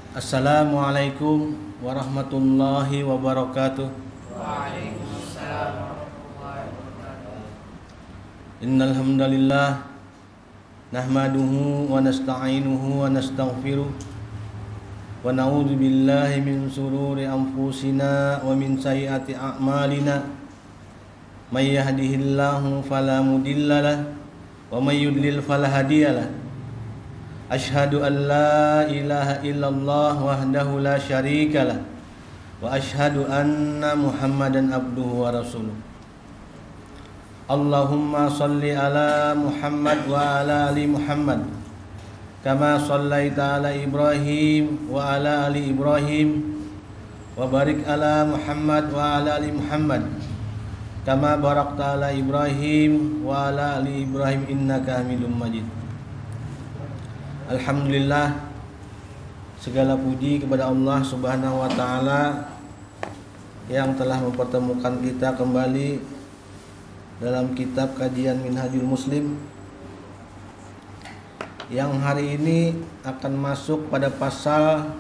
Assalamualaikum warahmatullahi wabarakatuh. Waalaikumsalam warahmatullahi wabarakatuh. Innal hamdalillah nahmaduhu wa nasta'inuhu wa nastaghfiruh wa na'udzu billahi min shururi anfusina wa min sayyiati a'malina. May yahdihillahu fala mudhillalah wa may yudlil fala hadiyalah. Asyhadu an la ilaha illallah wahdahu la syarikalah wa asyhadu anna Muhammadan abduhu wa rasuluh. Allahumma salli ala Muhammad wa ala ali Muhammad kama sallaita ala Ibrahim wa ala ali Ibrahim wa barik ala Muhammad wa ala ali Muhammad kama barakta ala Ibrahim wa ala ali Ibrahim innaka Hamidum Majid. Alhamdulillah, segala puji kepada Allah Subhanahu wa taala yang telah mempertemukan kita kembali dalam kitab kajian Minhajul Muslim yang hari ini akan masuk pada pasal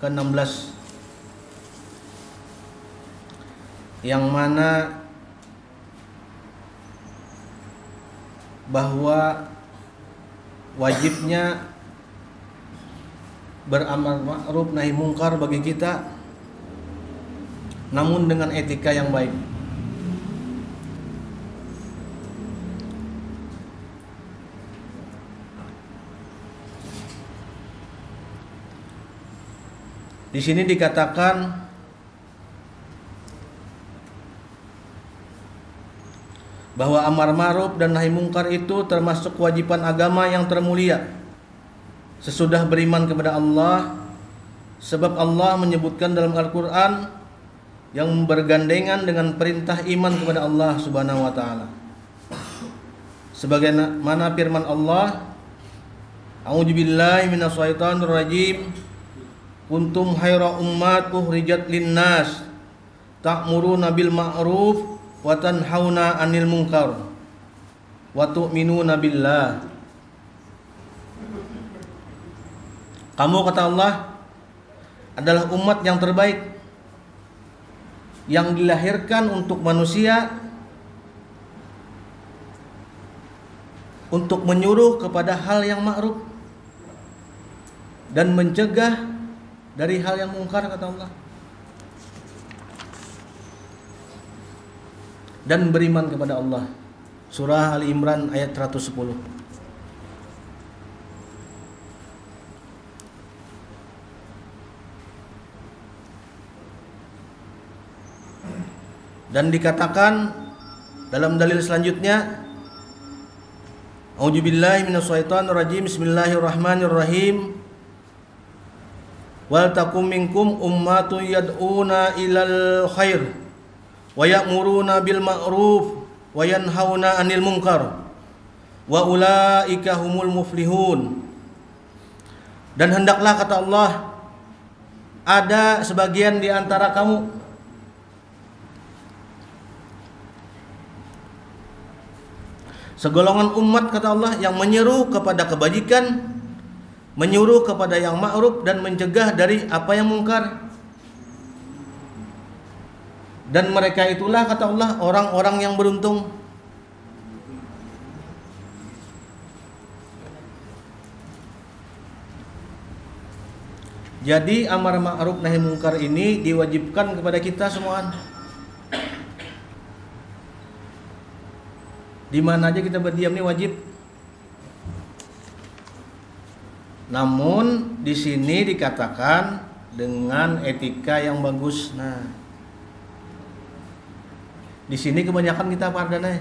ke-16 yang mana bahwa wajibnya beramar ma'ruf nahi mungkar bagi kita, namun dengan etika yang baik. Di sini dikatakan bahwa amar ma'ruf dan nahi mungkar itu termasuk kewajiban agama yang termulia sesudah beriman kepada Allah, sebab Allah menyebutkan dalam Al-Quran yang bergandengan dengan perintah iman kepada Allah Subhanahu wa taala. Sebagaimana firman Allah, A'udzubillahi minasyaitonir rajim, kuntum khaira ummat ukhrijat linnas ta'muruna bil ma'ruf wa tanhauna 'anil munkar wa tu'minuna billah. Kamu, kata Allah, adalah umat yang terbaik yang dilahirkan untuk manusia untuk menyuruh kepada hal yang ma'ruf dan mencegah dari hal yang mungkar, kata Allah, dan beriman kepada Allah. Surah Ali Imran ayat 110. Dan dikatakan dalam dalil selanjutnya, A'udzubillahi minasyaitonir rajim, bismillahirrahmanirrahim, wal takum minkum ummatun yad'una ilal khair wa ya'muruna bil ma'ruf wa yanhauna 'anil munkar wa ulaika humul muflihun. Dan hendaklah, kata Allah, ada sebagian di antara kamu segolongan umat, kata Allah, yang menyeru kepada kebajikan, menyuruh kepada yang ma'ruf dan mencegah dari apa yang mungkar. Dan mereka itulah, kata Allah, orang-orang yang beruntung. Jadi amar ma'ruf nahi mungkar ini diwajibkan kepada kita semua. Di mana aja kita berdiam ini wajib. Namun di sini dikatakan dengan etika yang bagus. Nah, di sini kebanyakan kita pardana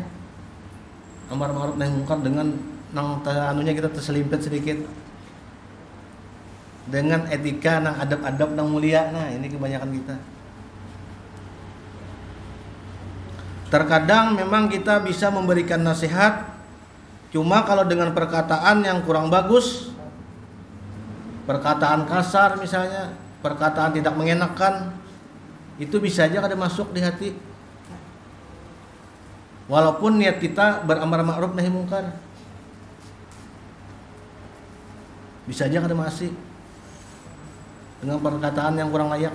amar ma'ruf nahi mungkar dengan nang anunya kita terselimpet sedikit. Dengan etika nang adab-adab nang mulia. Nah, ini kebanyakan kita. Terkadang memang kita bisa memberikan nasihat, cuma kalau dengan perkataan yang kurang bagus, perkataan kasar misalnya, perkataan tidak mengenakan, itu bisa aja kada masuk di hati. Walaupun niat kita beramar ma'ruf nahi mungkar, bisa aja kada masih. dengan perkataan yang kurang layak.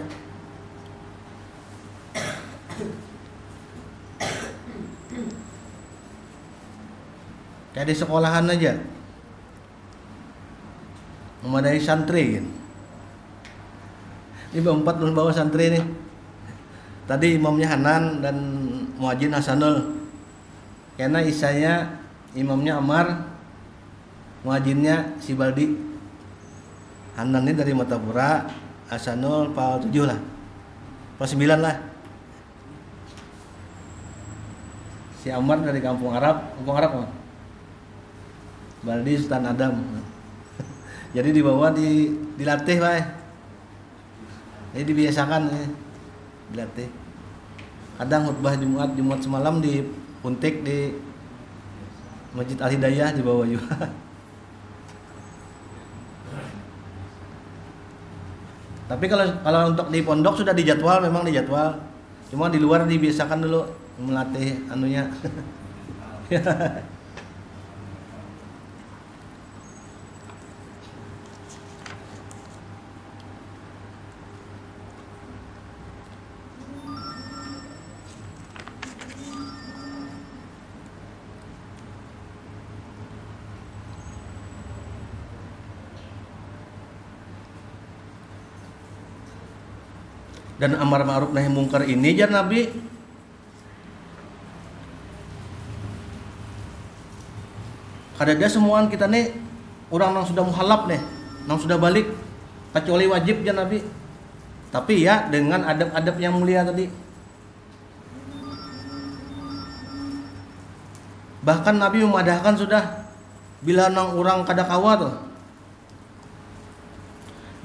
Kayak di sekolahan aja, memadai santri kan. Ini berempat bawa santri nih. Tadi imamnya Hanan dan muadzin Hasanul. Karena isanya imamnya Amar, muadzinnya si Baldi. Hanan ini dari Matapura, Hasanul PAL 7 lah. PAL 9 lah. Si Amar dari Kampung Arab mah. Baldi Sultan Adam. Jadi dibawa dilatih lah. Jadi dibiasakan dilatih. Kadang khutbah Jumat semalam diuntik di Masjid Al Hidayah dibawa juga. Tapi kalau untuk di pondok sudah dijadwal, memang dijadwal. Cuma di luar dibiasakan dulu melatih anunya. Dan amar ma'ruf nahi mungkar ini jar Nabi kadada semuaan kita nih orang yang sudah muhalaf nih, yang sudah balik kecuali wajib jar Nabi. Tapi ya dengan adab-adab yang mulia tadi. Bahkan Nabi memadahkan sudah bila nang orang kada kawa tuh.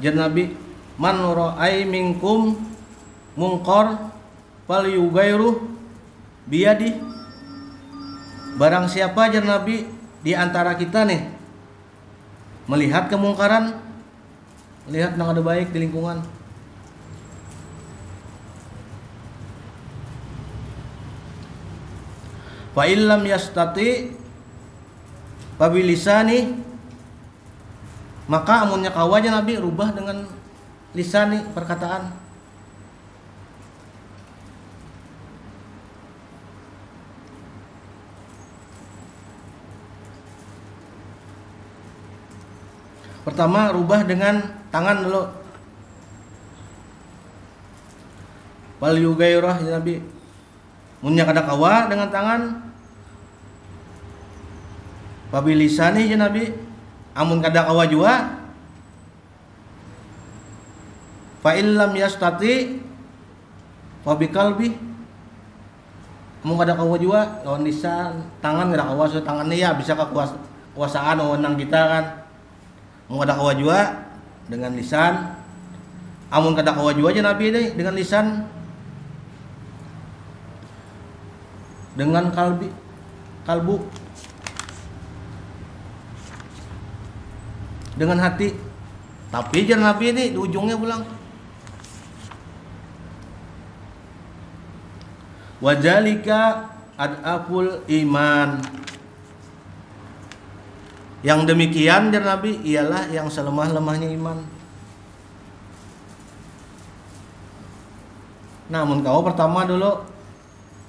Jar Nabi, man ra'ai minkum mungkar fal yugairu biyadi. Barang siapa jar Nabi di antara kita nih melihat kemungkaran, melihat yang ada baik di lingkungan, fa illam yastati pabilisani, maka amunnya kawa jar Nabi rubah dengan lisani, perkataan. Pertama rubah dengan tangan dulu. Wal yugairah ya Nabi. Munnya kada kawa dengan tangan. Pabilisani ya Nabi. Amun kada kawa jua. Fa illam yastati fa biqalbi. Amun kada kawa jua lawan lisan, tangan kada kawa, so tangannya ya bisa kekuasaan wewenang kita kan. Amun kada kawa jua dengan lisan. Amun kada kawa jua aja Nabi deh dengan lisan. Dengan kalbu. Dengan hati. Tapi jar Nabi ini di ujungnya pulang. Wajalika ad'aful iman. Yang demikian jar Nabi ialah yang selemah-lemahnya iman. Namun kau pertama dulu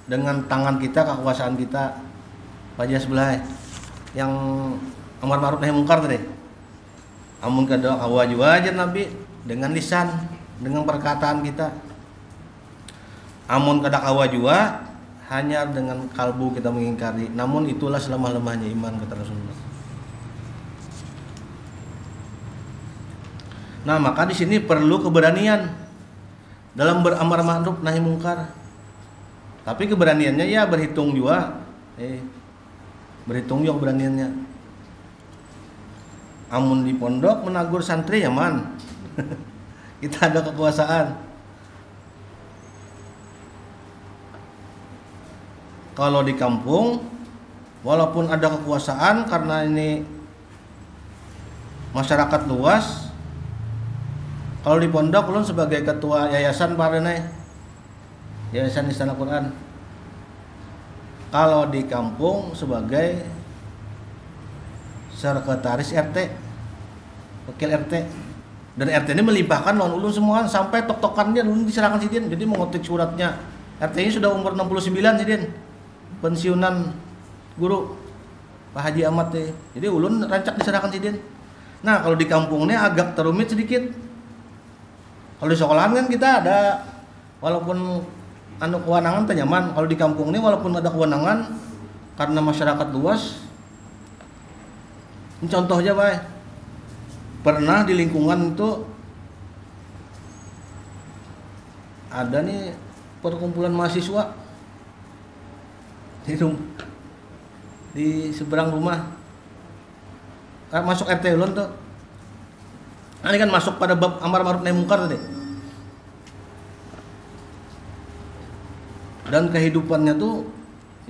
dengan tangan kita, kekuasaan kita, wajah sebelah yang amar ma'ruf nahi mungkar tadi. Amun kada kawa jua jar Nabi dengan lisan, dengan perkataan kita. Amun kada kawa jua hanya dengan kalbu kita mengingkari. Namun itulah selemah-lemahnya iman kata Rasulullah. Nah, maka di sini perlu keberanian dalam beramar ma'ruf nahi mungkar. Tapi keberaniannya ya berhitung juga. Berhitung juga keberaniannya. Amun di pondok menagur santri ya man. Kita ada kekuasaan. Kalau di kampung walaupun ada kekuasaan karena ini masyarakat luas. Kalau di pondok ulun sebagai ketua yayasan parene, Yayasan Istana Quran. Kalau di kampung sebagai sekretaris RT, wakil RT. Dan RT ini melimpahkan lawan ulun semua sampai tok-tokannya ulun diserahkan sidin. Jadi mengetik suratnya. RT-nya sudah umur 69 sidin. Pensiunan guru Pak Haji Ahmad deh. Jadi ulun rancak diserahkan sidin. Nah, kalau di kampungnya agak terumit sedikit. Kalau di sekolahan kan kita ada walaupun kewenangan teh nyaman. Kalau di kampung ini walaupun ada kewenangan karena masyarakat luas. Ini contoh aja, Pak. Pernah di lingkungan itu ada nih perkumpulan mahasiswa di seberang rumah. Masuk RT ulun tuh. Nah, ini kan masuk pada bab amar ma'ruf nahi mungkar tadi. Dan kehidupannya tuh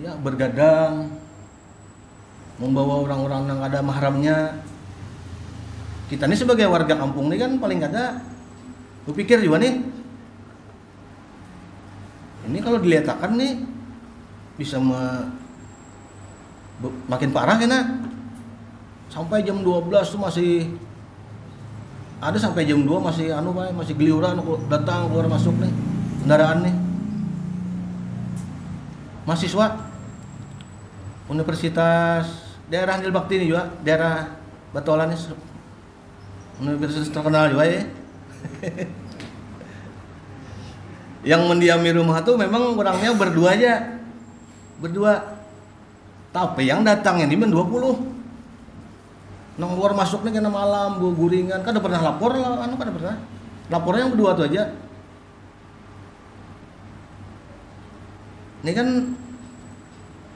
ya bergadang, membawa orang-orang yang ada mahramnya. Kita nih sebagai warga kampung nih kan paling kada berpikir juga nih. Ini kalau diletakkan nih bisa makin parah kan. Sampai jam 12 tuh masih ada, sampai jam 2 masih masih geliuran datang keluar masuk nih kendaraan nih. Mahasiswa Universitas daerah Nil Bakti ini juga, daerah Batolan ini universitas terkenal juga ya. Yang mendiami rumah tuh memang orangnya berdua aja. Berdua. Tapi yang datang ini 20. Nang luar masuknya kena malam, guringan. Kan udah pernah lapor lah, kan udah pernah. Lapornya yang berdua tuh aja. Ini kan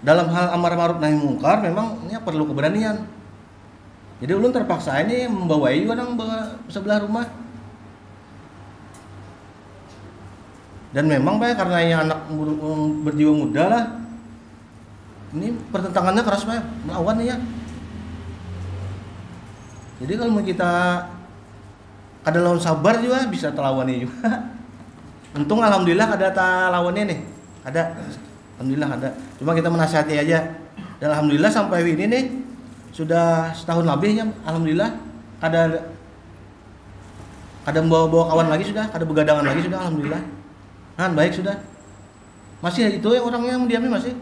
dalam hal amar ma'ruf nahi mungkar memang ini perlu keberanian. Jadi ulun terpaksa ini membawai orang sebelah rumah. Dan memang Pak, karena yang anak berjiwa muda lah. Ini pertentangannya keras Pak, melawan ya. Jadi kalau kita ada lawan sabar juga bisa terlawannya juga. Untung alhamdulillah ada lawannya nih. Ada. Alhamdulillah ada. Cuma kita menasihati aja. Dan alhamdulillah sampai ini nih sudah setahun lebihnya alhamdulillah ada membawa kawan lagi sudah, ada begadangan lagi sudah alhamdulillah. Nah, baik sudah. Masih itu ya orangnya yang diamnya masih.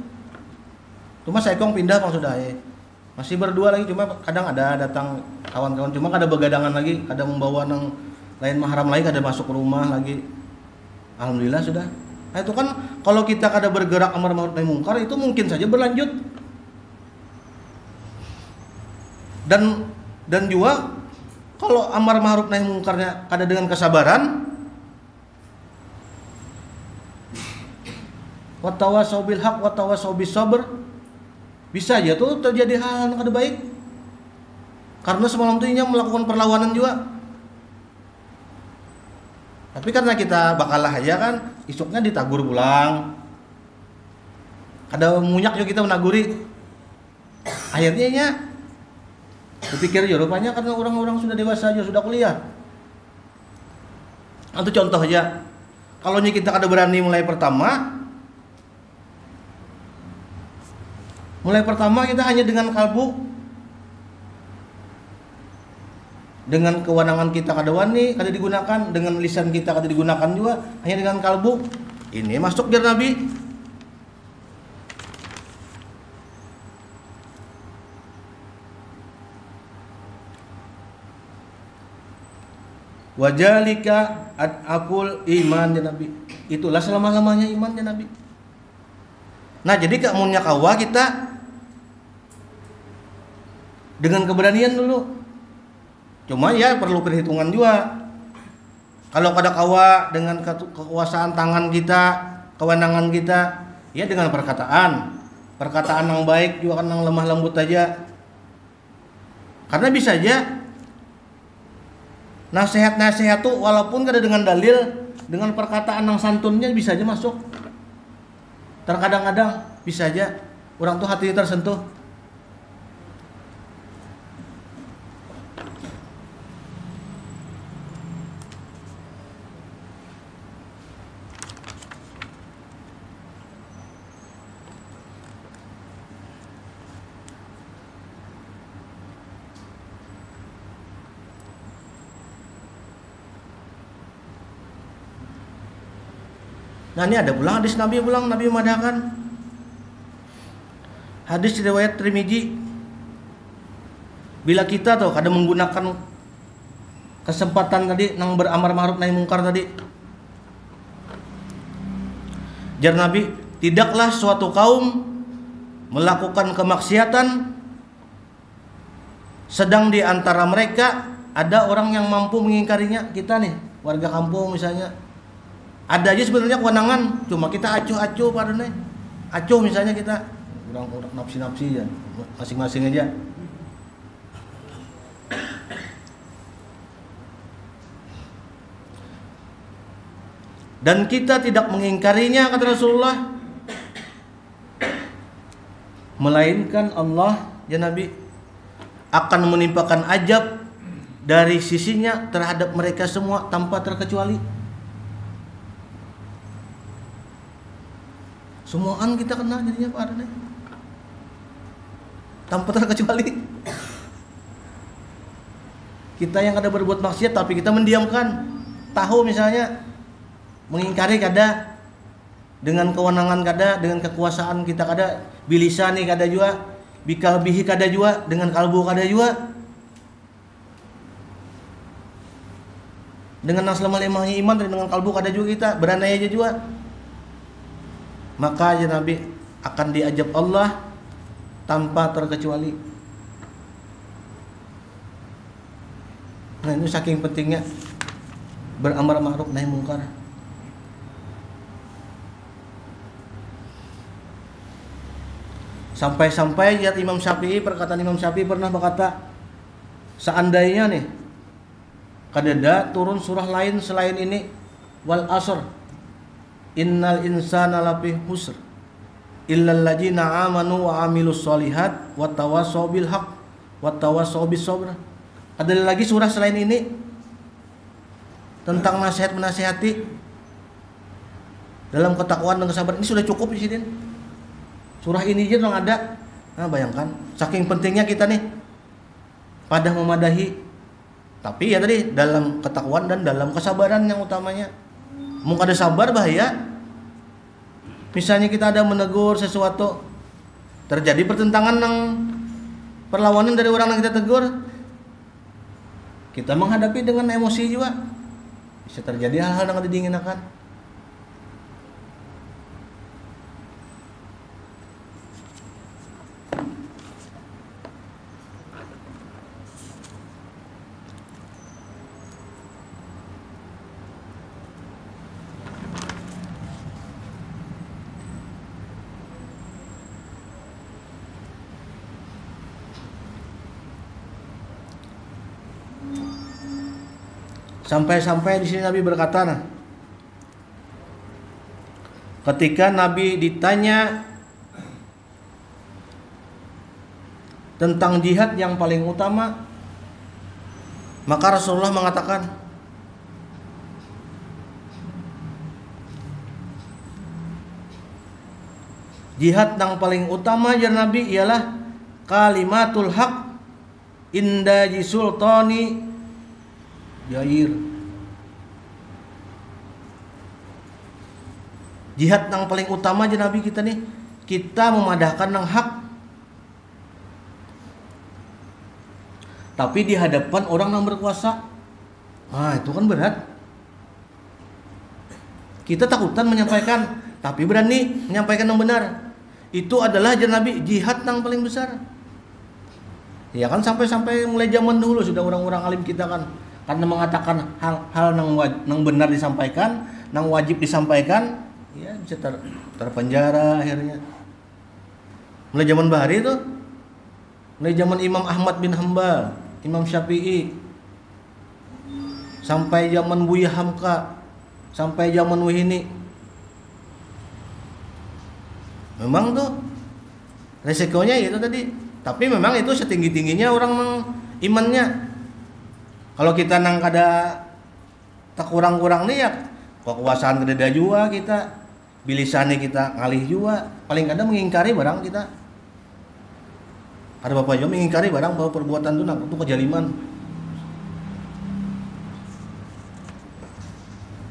Cuma Saikong pindah Bang sudah ya. Masih berdua lagi, cuma kadang ada datang kawan-kawan, cuma ada begadangan lagi, ada membawa nang lain mahram lagi, ada masuk rumah lagi. Alhamdulillah sudah. Nah itu kan kalau kita kada bergerak amar ma'ruf nahi mungkar itu mungkin saja berlanjut. Dan juga kalau amar ma'ruf nahi mungkarnya kada dengan kesabaran, wa tawasau bil haq wa tawasau bis sabr, bisa aja tuh terjadi hal yang kada baik. Karena semalam tuh melakukan perlawanan juga. Tapi karena kita bakalah aja kan, isuknya ditagur pulang. Ada munyak juga kita menaguri. Akhirnya nya berpikir ya rupanya karena orang-orang sudah dewasa aja, sudah kuliah. Itu contoh aja. Kalau kita kada berani mulai pertama kita hanya dengan kalbu, dengan kewenangan kita kada wani, kada digunakan, dengan lisan kita kada digunakan juga, hanya dengan kalbu. Ini masuk jar Nabi. Wajalika ad'aful iman ya Nabi. Itulah selama-lamanya iman ya Nabi. Nah, jadi kamunya kawa kita dengan keberanian dulu. Cuma ya perlu perhitungan juga. Kalau kada kawa dengan kekuasaan tangan kita, kewenangan kita, ya dengan perkataan yang baik juga kan yang lemah lembut aja. Karena bisa aja nasihat tuh walaupun kada dengan dalil, dengan perkataan yang santunnya bisa aja masuk. Terkadang-kadang bisa aja orang tuh hatinya tersentuh. Nah ini ada pulang hadis Nabi memadahkan. Hadis riwayat Tirmizi. Bila kita tuh kada menggunakan kesempatan tadi nang beramar ma'ruf nahi mungkar tadi. Jar Nabi, tidaklah suatu kaum melakukan kemaksiatan sedang di antara mereka ada orang yang mampu mengingkarinya. Kita nih, warga kampung misalnya, ada aja sebenarnya kewenangan, cuma kita acuh-acuh padahal acuh misalnya kita kurang nafsi-nafsi ya, masing-masing aja. Dan kita tidak mengingkarinya, kata Rasulullah, melainkan Allah, ya Nabi, akan menimpakan ajab dari sisinya terhadap mereka semua tanpa terkecuali. Semua kan kita kena jadinya Pak Arne, tanpa terkecuali. Kita yang ada berbuat maksiat tapi kita mendiamkan, tahu misalnya mengingkari kada, dengan kewenangan kada, dengan kekuasaan kita kada, bilisani kada juga, bikalbihi kada juga, dengan kalbu kada juga, dengan aslam lemahnya iman dan dengan kalbu kada juga kita, beranai aja juga. Maka ya Nabi akan diajab Allah tanpa terkecuali. Nah ini saking pentingnya beramar ma'ruf nahi mungkar. Sampai-sampai lihat Imam Syafi'i, perkataan Imam Syafi'i pernah berkata, seandainya nih kadada turun surah lain selain ini, wal asr innal insana lafi husr illal ladzina amanu wa amilus solihat wa tawassaw bil haqq wa tawassaw bis sabr. Ada lagi surah selain ini tentang nasihat menasihati dalam ketakwaan dan kesabaran. Ini sudah cukup di sini. Surah ini aja yang ada. Nah bayangkan, saking pentingnya kita nih pada memadahi. Tapi ya tadi dalam ketakwaan dan dalam kesabaran yang utamanya. Mau kada sabar bahaya. Misalnya kita ada menegur sesuatu, terjadi pertentangan yang perlawanan dari orang yang kita tegur, kita menghadapi dengan emosi juga, bisa terjadi hal-hal yang tidak diinginkan. Sampai-sampai di sini Nabi berkata, nah, ketika Nabi ditanya tentang jihad yang paling utama, maka Rasulullah mengatakan, jihad yang paling utama ya Nabi ialah kalimatul haq inda jisultani jair. Jihad yang paling utama aja Nabi kita nih, kita memadahkan yang hak, tapi di hadapan orang yang berkuasa. Ah itu kan berat. Kita takutan menyampaikan, tapi berani menyampaikan yang benar. Itu adalah aja Nabi jihad yang paling besar. Ya kan sampai mulai zaman dulu sudah orang-orang alim kita kan, karena mengatakan hal-hal yang benar disampaikan, yang wajib disampaikan, ya bisa terpenjara akhirnya. Mulai zaman Bahari itu, mulai zaman Imam Ahmad bin Hanbal, Imam Syafi'i, sampai zaman Buya Hamka, sampai zaman Wahini. Memang tuh resikonya itu tadi. Tapi memang itu setinggi-tingginya orang imannya. Kalau kita nang kada tak kurang-kurang nih ya kekuasaan kada juga kita, bilisane kita ngalih juga, paling kada mengingkari barang kita. Ada bapak juga mengingkari barang bahwa perbuatan itu kejaliman.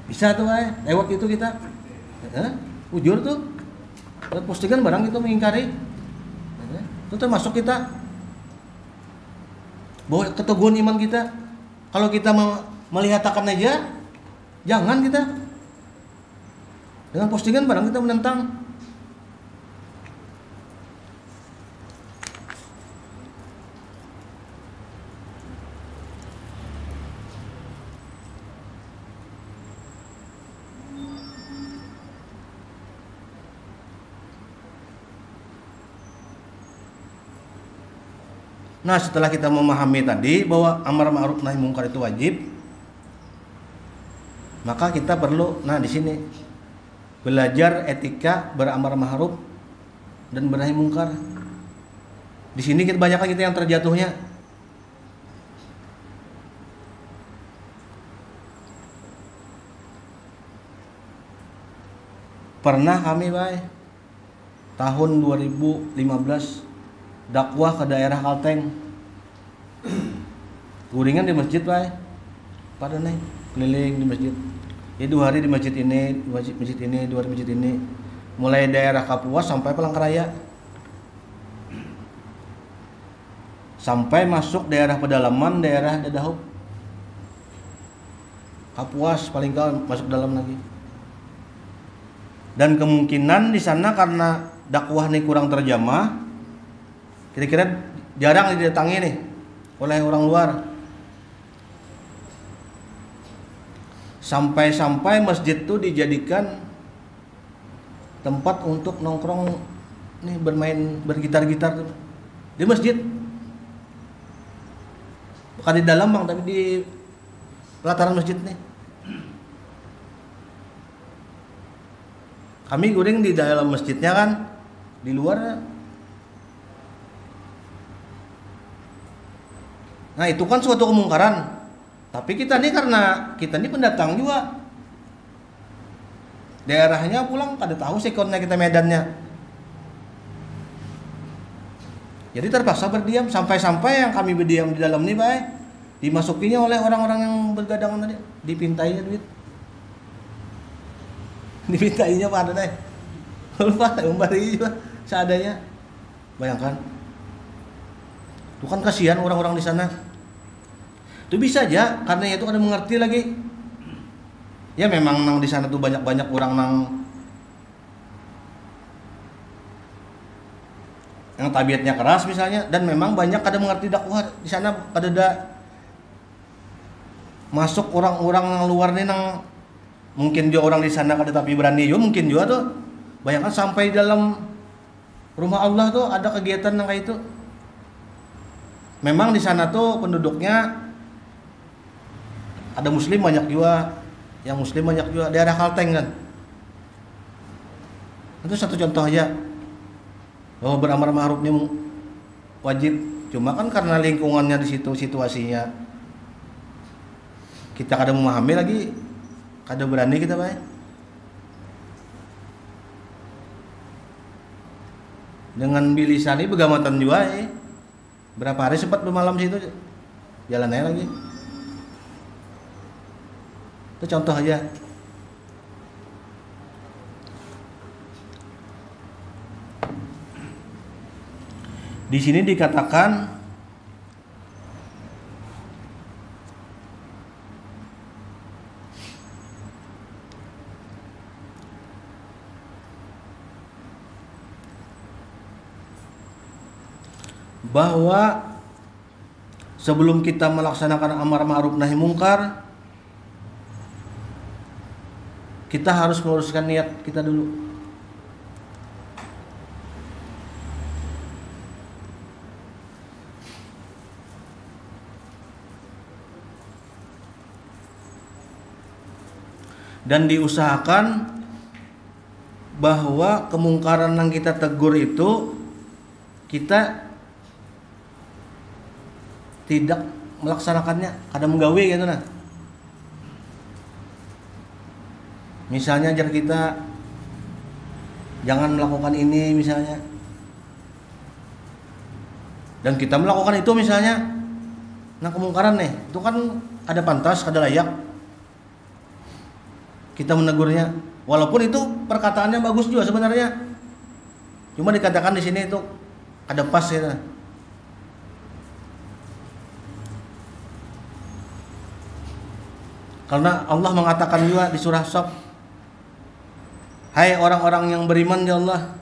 Bisa tuh lewat itu kita Ujur tuh postingan barang itu mengingkari. Itu termasuk kita bahwa keteguhan iman kita. Kalau kita melihatkan aja, jangan kita dengan postingan barang kita menentang. Nah, setelah kita memahami tadi bahwa amar ma'ruf nahi mungkar itu wajib, maka kita perlu di sini belajar etika beramar ma'ruf dan bernahi mungkar. Di sini kebanyakan kita yang terjatuhnya. Pernah kami tahun 2015 dakwah ke daerah Kalteng. Guringan di masjid pada nih keliling di masjid. Ya 2 hari di masjid ini, 2 hari di masjid ini. Mulai daerah Kapuas sampai Palangkaraya. Sampai masuk daerah pedalaman, daerah Dadahuk. Kapuas paling kau masuk dalam lagi. Dan kemungkinan di sana karena dakwah ini kurang terjamah, kira-kira jarang didatangi nih oleh orang luar. Sampai-sampai masjid itu dijadikan tempat untuk nongkrong nih, bermain bergitar-gitar di masjid. Bukan di dalam tapi di pelataran masjid nih. Kami guring di dalam masjidnya kan, di luar. Nah, itu kan suatu kemungkaran. Tapi kita nih karena kita nih pendatang juga. Daerahnya pulang kada tahu sekonnya kita medannya. Jadi terpaksa berdiam sampai-sampai yang kami berdiam di dalam nih dimasukinya oleh orang-orang yang bergadangan tadi, dipintainya duit. Dipintainya pada deh. Lupa memberi juga seadanya. Bayangkan. Itu kan kasihan orang-orang di sana. Itu bisa aja karena itu kada mengerti lagi. Ya memang nang di sana tuh banyak-banyak orang nang yang tabiatnya keras misalnya, dan memang banyak kada mengerti dakwah di sana. Kada masuk orang-orang yang luar nih nang mungkin dia orang di sana kada tapi berani juga mungkin juga tuh. Bayangkan sampai dalam rumah Allah tuh ada kegiatan yang kayak itu. Memang di sana tuh penduduknya ada muslim banyak juga, yang muslim banyak juga, daerah Kalteng kan. Itu satu contoh aja bahwa beramar ma'rufnya wajib. Cuma kan karena lingkungannya di situ, situasinya kita kada memahami lagi, kada berani kita dengan bilisani begamatan juga berapa hari sempat bermalam situ, jalan aja lagi. Itu contoh aja. Di sini dikatakan bahwa sebelum kita melaksanakan amar ma'ruf nahi mungkar, kita harus meluruskan niat kita dulu. Dan diusahakan bahwa kemungkaran yang kita tegur itu kita tidak melaksanakannya, kada menggawe gitu nah. Misalnya ajar kita jangan melakukan ini misalnya, dan kita melakukan itu misalnya, nah kemungkaran nih itu kan ada pantas, ada layak. kita menegurnya, walaupun itu perkataannya bagus juga sebenarnya. Cuma dikatakan di sini itu ada pas ya. Karena Allah mengatakan juga di surah Shaf, hai orang-orang yang beriman ya Allah,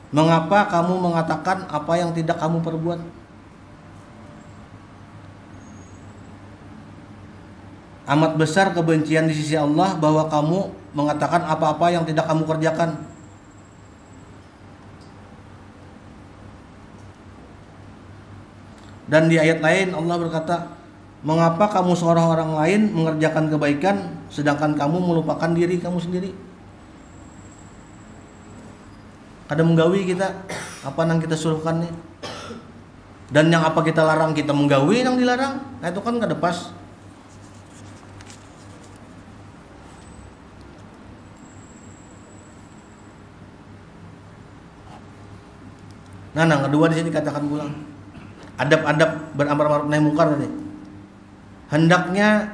mengapa kamu mengatakan apa yang tidak kamu perbuat? Amat besar kebencian di sisi Allah bahwa kamu mengatakan apa-apa yang tidak kamu kerjakan. Dan di ayat lain Allah berkata, mengapa kamu seorang orang lain mengerjakan kebaikan sedangkan kamu melupakan diri kamu sendiri? Kada menggawi kita apa yang kita suruhkan nih. Dan yang apa kita larang kita menggawi yang dilarang. Nah itu kan kada pas. Nah, yang kedua di sini katakan pulang. Adab-adab beramar ma'ruf nahi mungkar tadi. Hendaknya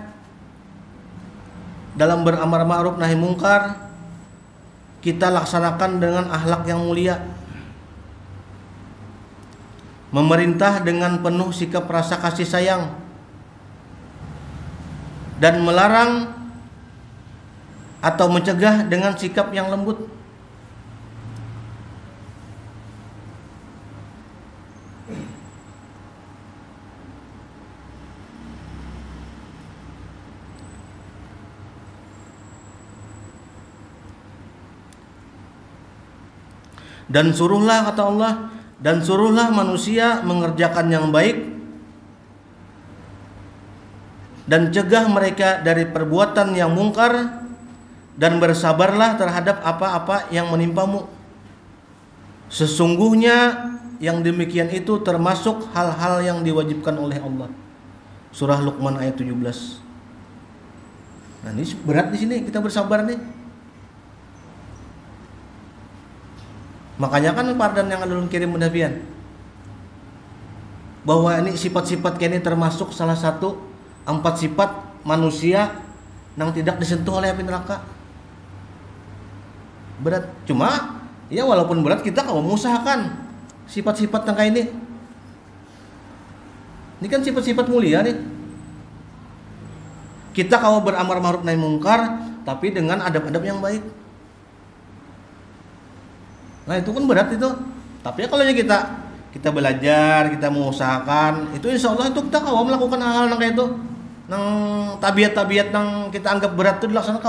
dalam beramar ma'ruf nahi mungkar kita laksanakan dengan akhlak yang mulia. Memerintah dengan penuh sikap rasa kasih sayang dan melarang atau mencegah dengan sikap yang lembut. Dan suruhlah, kata Allah, dan suruhlah manusia mengerjakan yang baik dan cegah mereka dari perbuatan yang mungkar dan bersabarlah terhadap apa-apa yang menimpamu. Sesungguhnya yang demikian itu termasuk hal-hal yang diwajibkan oleh Allah. Surah Luqman ayat 17. Nah, ini berat di sini kita bersabar nih. Makanya kan pardan yang alun kirim mudafian bahwa ini sifat-sifat ini termasuk salah satu 4 sifat manusia yang tidak disentuh oleh api neraka. Berat, cuma ya walaupun berat kita kalau mengusahakan sifat-sifat yang kayak ini. Ini kan sifat-sifat mulia nih. Kita kalau beramar ma'ruf nahi mungkar tapi dengan adab-adab yang baik. Nah itu kan berat itu. Tapi ya kalau kita belajar, kita mengusahakan, itu insya Allah itu kita kawa melakukan hal-hal yang kayak itu. Nang tabiat-tabiat yang kita anggap berat itu dilaksanakan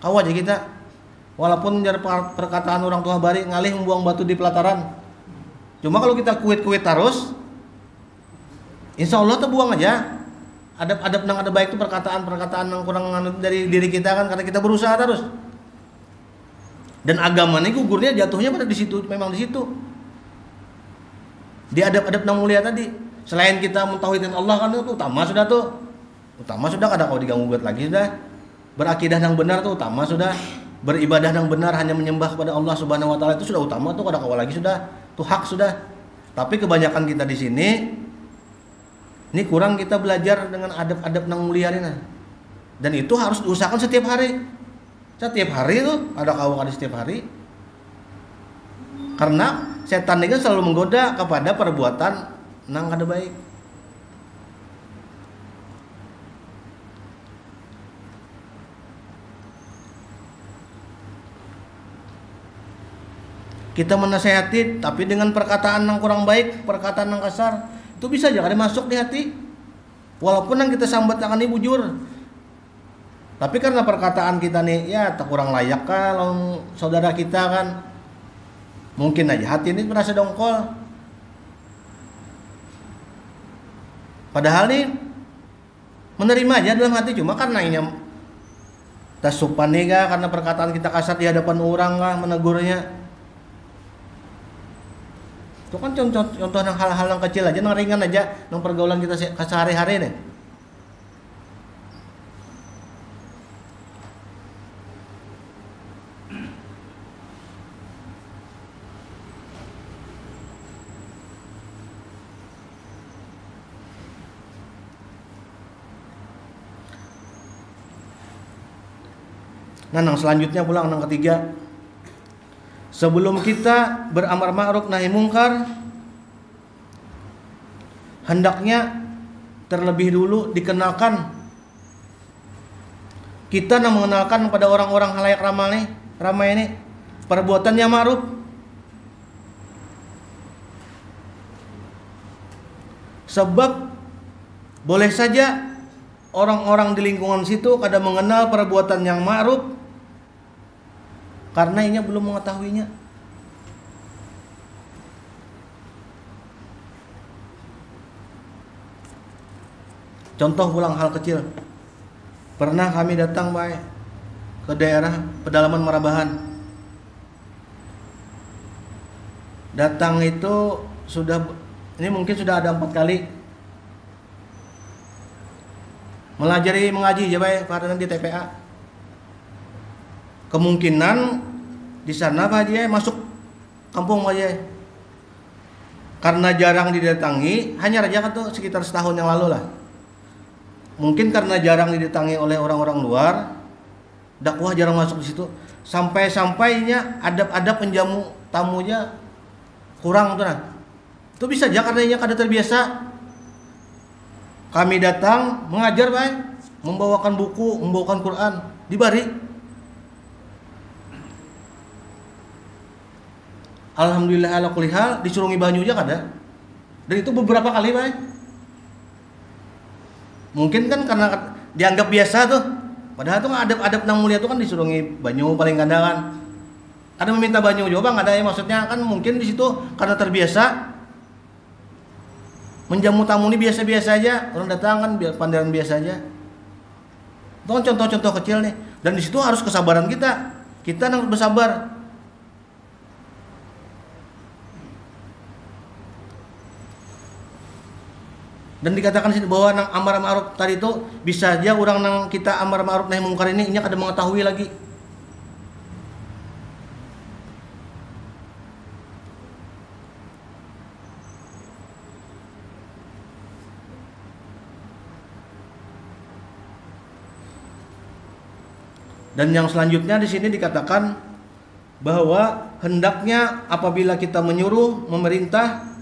kawa aja kita. Walaupun dari perkataan orang tua bari ngalih membuang batu di pelataran. Cuma kalau kita kuit-kuit terus, insya Allah tuh buang aja. Adab-adab yang ada baik itu perkataan yang kurang dari diri kita kan karena kita berusaha terus. Dan agama ini gugurnya jatuhnya pada di situ, memang di situ. Di adab-adab yang mulia tadi. Selain kita mentauhidkan Allah kan itu utama sudah tuh. Utama sudah kada kau diganggu gugat lagi sudah. Berakidah yang benar tuh utama sudah. Beribadah yang benar hanya menyembah kepada Allah Subhanahu wa taala itu sudah utama tuh kada kau lagi sudah. Itu hak sudah. Tapi kebanyakan kita di sini ini kurang kita belajar dengan adab-adab yang mulia ini. Dan itu harus diusahakan setiap hari. Setiap hari itu ada kawang ada setiap hari. Karena setan ini kan selalu menggoda kepada perbuatan nang kada baik. Kita menasehati tapi dengan perkataan yang kurang baik, perkataan yang kasar, itu bisa aja kada masuk di hati. Walaupun yang kita sambat akan ini bujur. Tapi karena perkataan kita nih ya tak kurang layak kalau saudara kita kan mungkin aja hati ini merasa dongkol. Padahal nih menerima aja dalam hati cuma karena ini tasupan nih karena perkataan kita kasar di hadapan orang kah menegurnya. Itu kan contoh yang hal-hal yang kecil aja, yang ringan aja, yang pergaulan kita sehari-hari nih. Nah, yang selanjutnya pula yang ketiga, sebelum kita beramar ma'ruf nahi mungkar, hendaknya terlebih dulu dikenalkan, kita mengenalkan kepada orang-orang halayak ramai ini perbuatan yang ma'ruf. Sebab boleh saja orang-orang di lingkungan situ kadang mengenal perbuatan yang ma'ruf karena inya belum mengetahuinya. Contoh pulang hal kecil. Pernah kami datang ke daerah pedalaman Marabahan. Datang itu ini mungkin sudah ada 4 kali mengaji karena di TPA. Kemungkinan di sana Pak Haji masuk kampung Pak Haji. Karena jarang didatangi, hanya raja kan tuh sekitar setahun yang lalu lah. Mungkin karena jarang didatangi oleh orang-orang luar, dakwah jarang masuk di situ. Sampai-sampainya adab-adab penjamu tamunya kurang tuh nah. Itu bisa aja karena inya kada terbiasa. Kami datang mengajar Pak, membawakan buku, membawakan Quran, dibari. Alhamdulillah ala kulli hal disuruh ngibanyu aja kada. Dan itu beberapa kali, Pak. Mungkin kan karena dianggap biasa tuh. Padahal tuh adab-adab nang mulia tuh kan disuruh ngibanyu paling kada kan. Ada meminta banyu juga Bang, ada maksudnya kan mungkin di situ karena terbiasa menjamu tamu ini biasa-biasa aja. Orang datang kan pandangan biasa aja. Itu kan contoh-contoh kecil nih. Dan di situ harus kesabaran kita. Kita harus bersabar. Dan dikatakan sini bahwa nang amar ma'ruf tadi itu bisa aja orang nang kita amar ma'ruf nahi mungkar ini kada mengetahui lagi. Dan yang selanjutnya di sini dikatakan bahwa hendaknya apabila kita menyuruh, memerintah,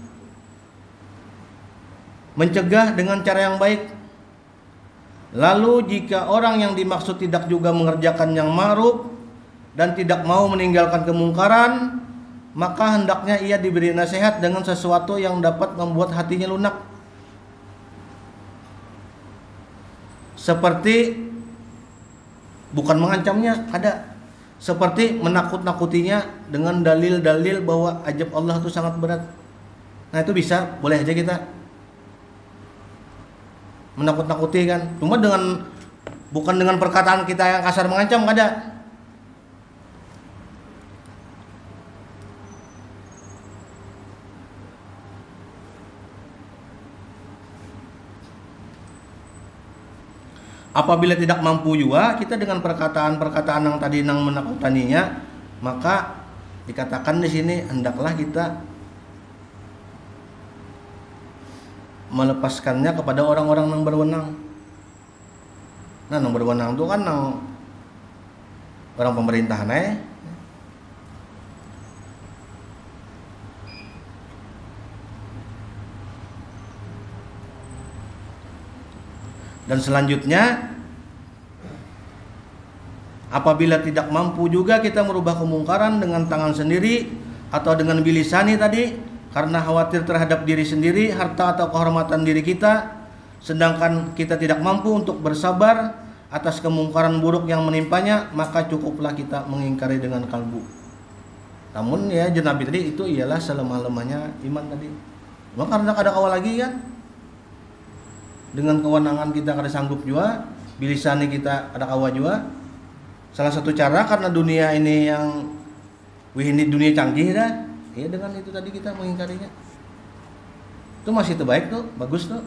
mencegah dengan cara yang baik. Lalu jika orang yang dimaksud tidak juga mengerjakan yang ma'ruf dan tidak mau meninggalkan kemungkaran, maka hendaknya ia diberi nasihat dengan sesuatu yang dapat membuat hatinya lunak. Seperti bukan mengancamnya, ada. Seperti menakut-nakutinya dengan dalil-dalil bahwa ajab Allah itu sangat berat. Nah itu bisa, boleh aja kita menakut-nakuti kan. Cuma bukan dengan perkataan kita yang kasar mengancam, ada. Apabila tidak mampu juga kita dengan perkataan-perkataan yang tadi nang menakutaninya, maka dikatakan di sini hendaklah kita melepaskannya kepada orang-orang yang berwenang. Nah, yang berwenang itu kan yang orang pemerintahan Dan selanjutnya, apabila tidak mampu juga kita merubah kemungkaran dengan tangan sendiri atau dengan bilisani tadi, karena khawatir terhadap diri sendiri, harta atau kehormatan diri kita, sedangkan kita tidak mampu untuk bersabar atas kemungkaran buruk yang menimpanya, maka cukuplah kita mengingkari dengan kalbu. Namun ya Nabi tadi itu ialah selemah-lemahnya iman tadi. Maka karena ada kawal lagi kan, dengan kewenangan kita kada sanggup juga, bilisani kita ada kawal juga. Salah satu cara karena dunia ini yang ini dunia canggih dah, ya dengan itu tadi kita mengingkarinya. Itu masih terbaik tuh, bagus tuh.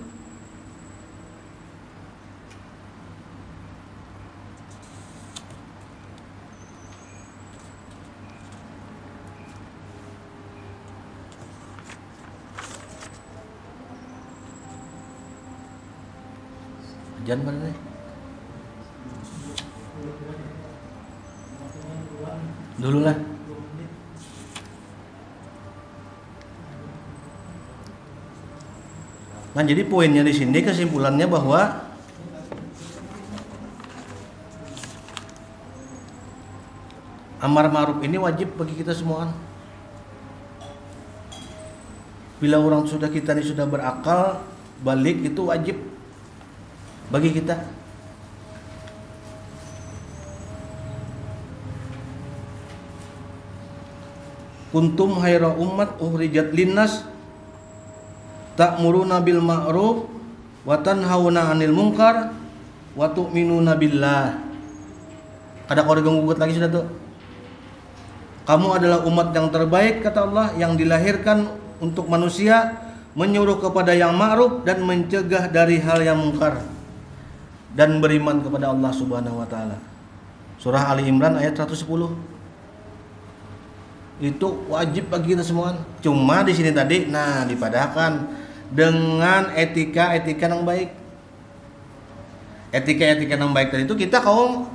Jangan mana nih? Dulu lah. Nah, jadi poinnya di sini kesimpulannya bahwa amar ma'ruf ini wajib bagi kita semua. Bila orang kita ini sudah berakal balik, itu wajib bagi kita. Kuntum khaira ummat ukhrijat linnas ta'muruna bil ma'ruf wa tanhauna 'anil munkar wa tu'minuna billah. Ada kau gugat lagi sudah tuh. Kamu adalah umat yang terbaik kata Allah, yang dilahirkan untuk manusia, menyuruh kepada yang ma'ruf dan mencegah dari hal yang mungkar, dan beriman kepada Allah Subhanahu wa taala. Surah Ali Imran ayat 110. Itu wajib bagi kita semua. Cuma di sini tadi dipadahkan dengan etika yang baik. Etika yang baik tadi itu kita kaum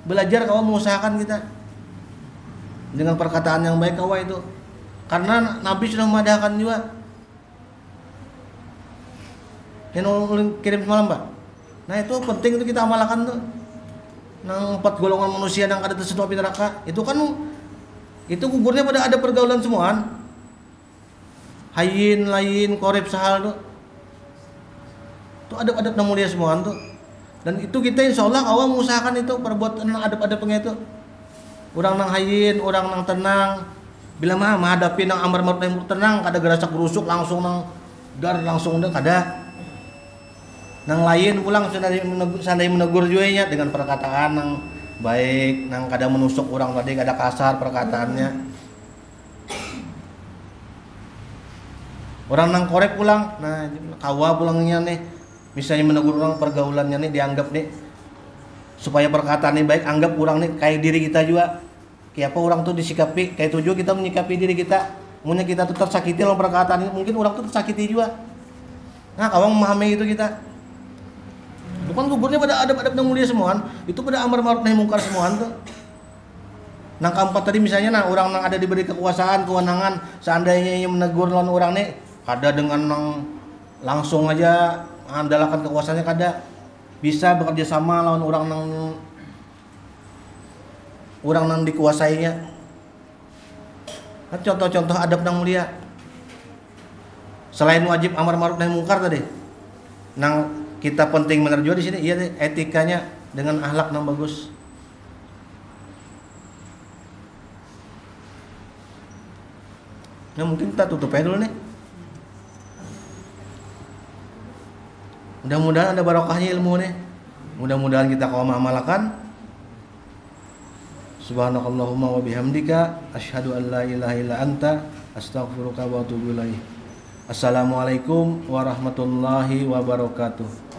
belajar, kaum mengusahakan kita dengan perkataan yang baik kawan itu. Karena Nabi sudah memadahkan juga. Yang kirim semalam, Pak. Nah, itu penting itu kita amalkan tuh. Nang 4 golongan manusia yang ada tersedot api neraka. Itu kan itu gugurnya pada ada pergaulan semuaan. Hayin, lain, korep sahal tuh. Itu adab-adab yang mulia semuaan tuh. Dan itu kita insya Allah awal mengusahakan itu perbuatan adab-adabnya itu. Orang nang hayin, orang nang tenang. Bila mah menghadapi nang amar ma'ruf nahi munkar tenang, kada gerasak gerusuk langsung nang dar langsung deh kada. Nang lain pulang sandai menegur juga nya dengan perkataan nang baik, nang kada menusuk orang tadi, kada kasar perkataannya. Orang nang korek pulang, nah kawa pulangnya nih, misalnya menegur orang pergaulannya nih dianggap nih supaya perkataannya baik, anggap orang nih kayak diri kita juga. Kayak apa orang tuh disikapi, kayak itu juga kita menyikapi diri kita. Mungkin kita tuh tersakiti dalam perkataan ini, mungkin orang tuh tersakiti juga. Nah, kawan memahami itu kita. Bukan gugurnya pada adab-adab yang mulia semuaan, itu pada amar ma'ruf nahi munkar semuaan tuh. Nang keempat tadi misalnya orang nang ada diberi kekuasaan, kewenangan, seandainya yang menegur lawan orang nih, kada dengan nang langsung aja andalkan kekuasaannya, kada bisa bekerja sama lawan orang nang dikuasainya. Kan contoh-contoh adab yang mulia. Selain wajib amar ma'ruf nahi munkar tadi, nang kita penting benar juga di sini, iya etikanya dengan akhlak yang bagus. Nah, mungkin kita tutup aja dulu nih. Mudah-mudahan ada barokahnya ilmu nih. Mudah-mudahan kita kaum amalkan. Subhanakallahumma wa bihamdika asyhadu an la ilaha illa anta astaghfiruka wa atubu ilaik. Assalamualaikum warahmatullahi wabarakatuh.